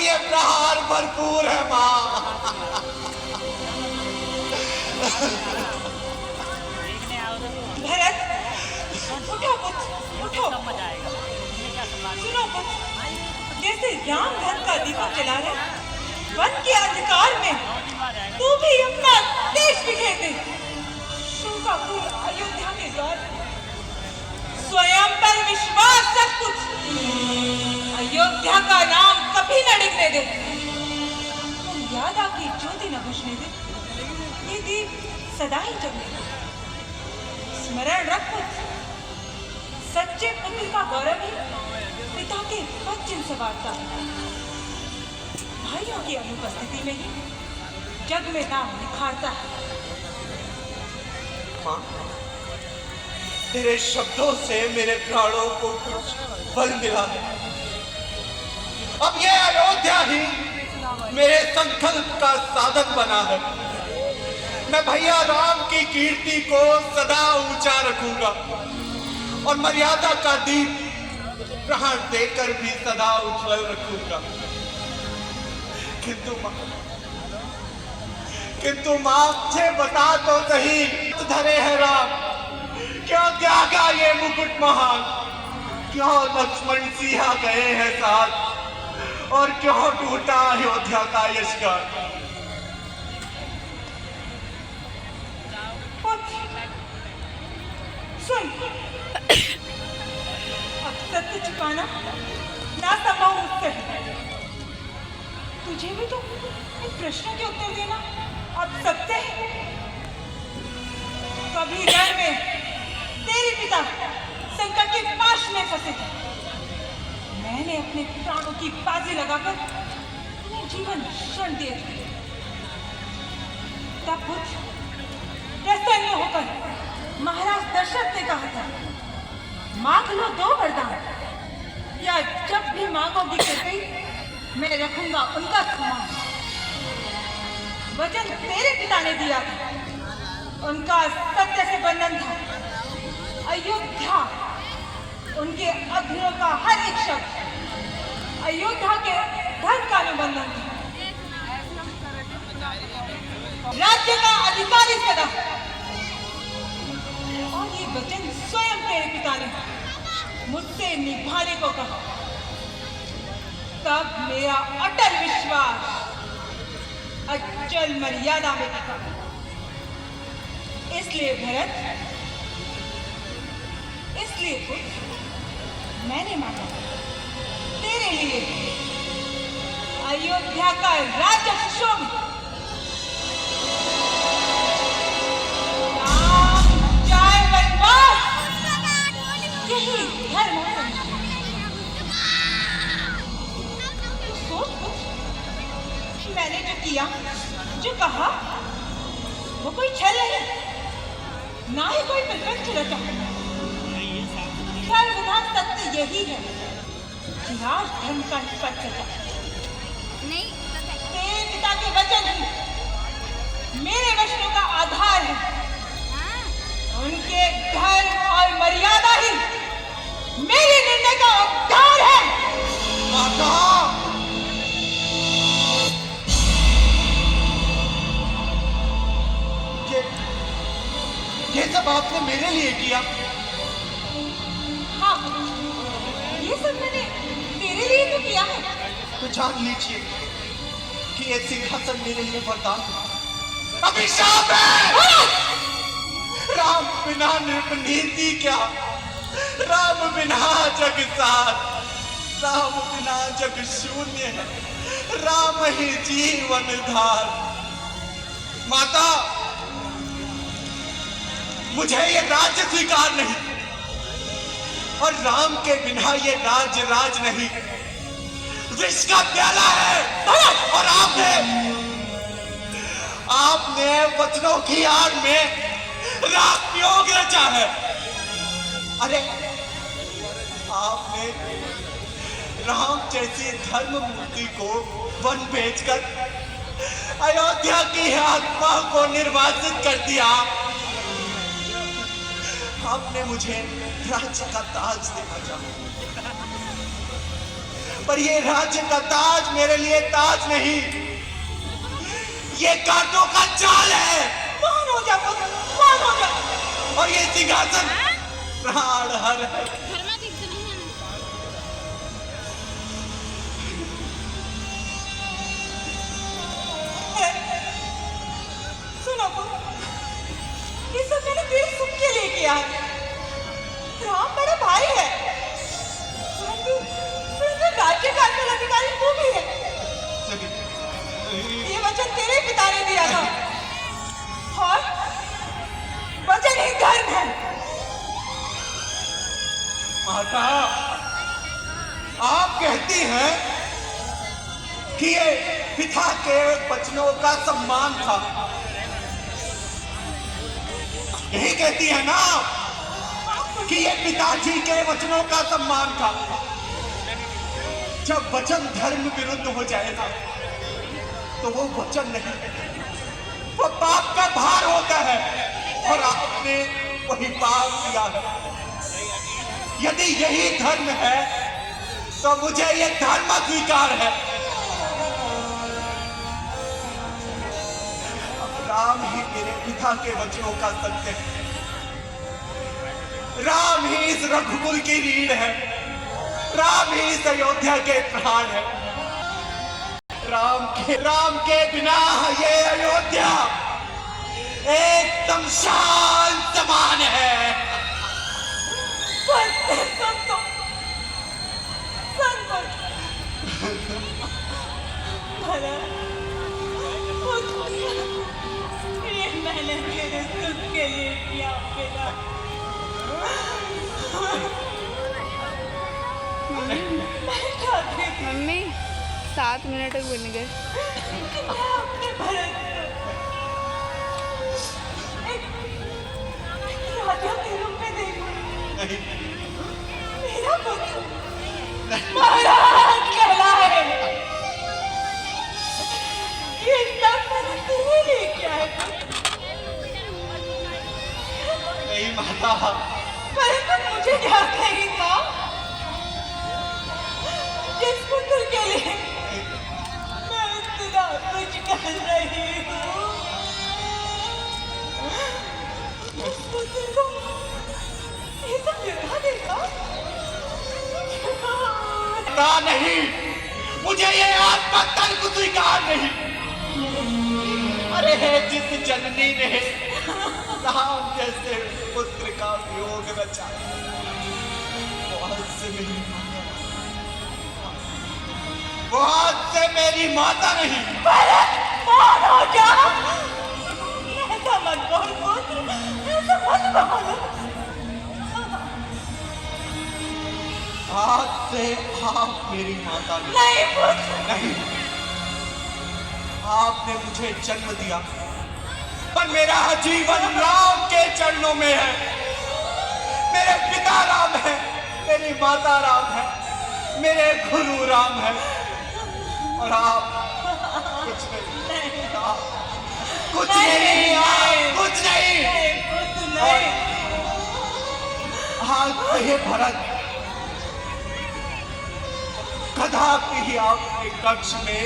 ये प्रहार भरपूर है माँ। भरत, उठो पुत्र, उठो। सुनो पुत्र, जैसे राम धन का दीपक जला रहे, वन के अंधकार में तू भी अपना देश बिखेर दे। शोकाकुल अयोध्या के द्वार स्वयं पर विश्वास रख पुत्र, अयोध्या का नाम कभी न डिगने दे। मर्यादा की ज्योति न बुझने दे, ये दीप सदा ही जगने दे। स्मरण रख पुत्र, सच्चे पुत्र का गौरव ही पिता के वचन से वार्ता है। भाइयों की अनुपस्थिति में ही जग में नाम निखारता है। माँ, तेरे शब्दों से मेरे प्राणों को कुछ बल मिला है। अब ये अयोध्या ही मेरे संकल्प का साधन बना है। मैं भैया राम की कीर्ति को सदा ऊंचा रखूंगा और मर्यादा का दीप प्रहार देकर भी सदा उज्जवल रखूंगा। किंतु मां, मुझे बता तो सही, धरे है राम, क्यों त्यागा ये मुकुट महान? क्यों लक्ष्मण सिंहा गए हैं साथ और क्यों टूटा अयोध्या का यशगान? सुन, अब सत्य छिपाना ना संभव मुझसे है। तुझे भी तो इन प्रश्नों के उत्तर देना अब सत्य है। कभी रण में तेरे पिता संकट के पाश में फंसे थे। मैंने अपने प्राणों की बाजी लगाकर उन्हें जीवन क्षण दिए थे। तब पुत्र प्रसन्न होकर महाराज दशरथ ने कहा था, मांग लो 2 वरदान, या जब भी मांगोगी कृपी मैं रखूंगा उनका सम्मान। वचन तेरे पिता ने दिया था, उनका सत्य से बंधन था। अयोध्या उनके अधरों का हर एक शब्द अयोध्या के धन का निबंधन था। राज्य का अधिकारी सदा, और ये वचन स्वयं तेरे पिता ने मुझसे निभाने को कहा। तब मेरा अटल विश्वास अचल मर्यादा में टिका। इसलिए भरत, इसलिए पुत्र, मैंने मांगा तेरे लिए अयोध्या का राज्य सुशोभित, राम जाए वनवास, यही धर्म है। मैंने जो किया, जो कहा, वो कोई छल नहीं, ना ही कोई प्रपंच रचा। सर्वदा सत्य यही है कि राज धर्म का ही पथ चला। तेरे पिता के वचन ही मेरे वचनों का आधार है। उनके धर्म और मर्यादा ही मेरे निर्णय का उद्धार है। माता, ये सब आपने मेरे लिए किया? हाँ, ये सब मैंने तेरे लिए तो किया है। तो जान लीजिए कि ये सिंहासन मेरे लिए वरदान है, अभिशाप है। राम बिना नीति क्या, राम बिना जग सार, राम बिना जग शून्य है, राम ही जीवन धार। माता, मुझे ये राज्य स्वीकार नहीं, और राम के बिना ये राज्य राज नहीं, विष का प्याला है। और आपने वचनों की आड़ में राजयोग रचा है। अरे, आपने राम जैसी धर्म मूर्ति को वन भेजकर अयोध्या की आत्मा को निर्वासित कर दिया। आपने मुझे राज्य का ताज देना चाहा, पर ये राज्य का ताज मेरे लिए ताज नहीं, ये कांटों का जाल है। मान हो जा पुत्र, मान हो जा। और ये सिंहासन प्राण हर है। सुनो पुत्र, ये सब मैंने तेरे सुख के लिए किया है। राम बड़ा भाई है, परंतु राज्यकाल में अधिकारी तू भी है। ये वचन तेरे पिता ने दिया था, और वचन ही धर्म है। माता, आप कहती हैं कि ये पिता के वचनों का सम्मान था, यही कहती है ना कि ये पिताजी के वचनों का सम्मान था। जब वचन धर्म विरुद्ध हो जाएगा तो वो वचन नहीं, वो पाप का भार होता है, और आपने वही पाप किया है। यदि यही धर्म है तो मुझे ये धर्म स्वीकार है। राम ही मेरे पिता के वचनों का सत्य है, राम ही इस रघुकुल की रीढ़ है, राम ही इस अयोध्या के प्राण है। राम के बिना ये अयोध्या एक शमशान समान है। ये मैंने तेरे सुख के लिए किया बेटा। मम्मी 7 मिनट बन गए। मैं अपने भरत एक राजा के रूप में देखूं। मेरा पुत्र महाराज कहलाए। ये सब मैंने तेरे लिए किया है। नहीं माता, परंतु मुझे क्या कही था, जिस पुत्र के लिए मैं इतना कुछ कर रही हूँ, उस पुत्र को ये सब गिरा देगा? नहीं, मुझे ये आत्मा तर्क स्वीकार नहीं। अरे जिस जननी ने राम जैसे पुत्र का वियोग रचा, वो आज से मेरी माता नहीं। कौन हो जा? ऐसा मत बोल पुत्र, ऐसा मत बोल। आज से आप मेरी माता नहीं। नहीं पुत्र, नहीं, आपने मुझे जन्म दिया, पर मेरा जीवन राम के चरणों में है। मेरे पिता राम है, मेरी माता राम है, मेरे गुरु राम है, और आप कुछ नहीं, आप कुछ नहीं, आप कुछ नहीं। पुत्र नहीं। आज ये भरत कदापि ही आपके कक्ष में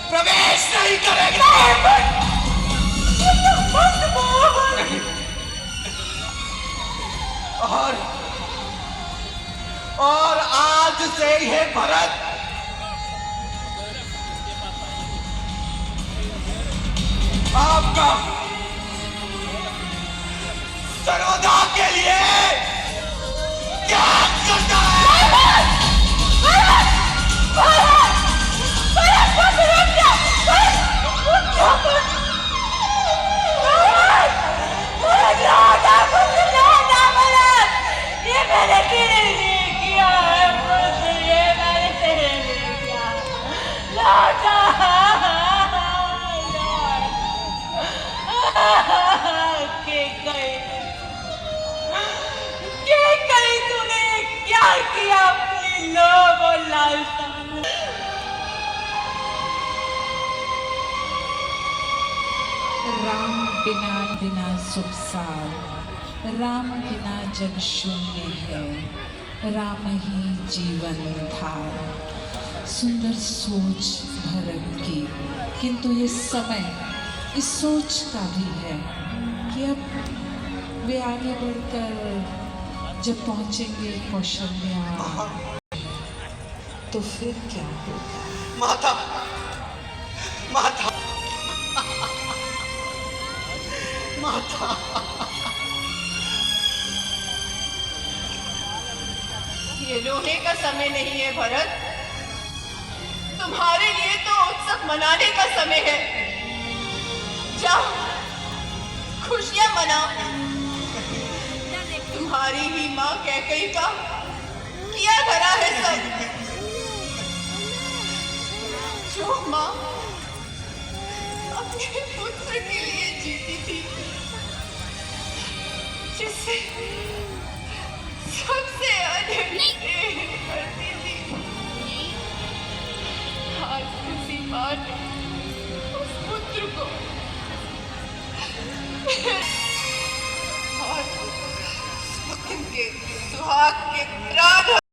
प्रवेश नहीं करेगा। नहीं। और आज से ये भरत आपका सर्वदा के लिए त्याग करता है। ये मैंने तेरे लिए किया है पुत्र, ये मैंने तेरे लिए किया। लौटा के कहीं तूने क्या किया अपनी लोभ और लालसा? राम बिना बिना सुखसार, राम बिना जग शून्य है, राम ही जीवन धार। सुंदर सोच भरत की, किंतु ये समय इस सोच का भी है कि अब वे आगे बढ़कर जब पहुंचेंगे कौशल्या तो फिर क्या होगा? माता, माता, माता। ये रोने का समय नहीं है भरत, तुम्हारे लिए तो उत्सव मनाने का समय है। जाओ, खुशियां मनाओ। तुम्हारी ही माँ कैकेयी का किया धरा है सब। जो माँ अपने पुत्र के लिए जीती थी, जिसे सबसे अधिक प्रेम करती थी, आज किसी माँ ने उस पुत्र को और उनके सुहाग के प्राण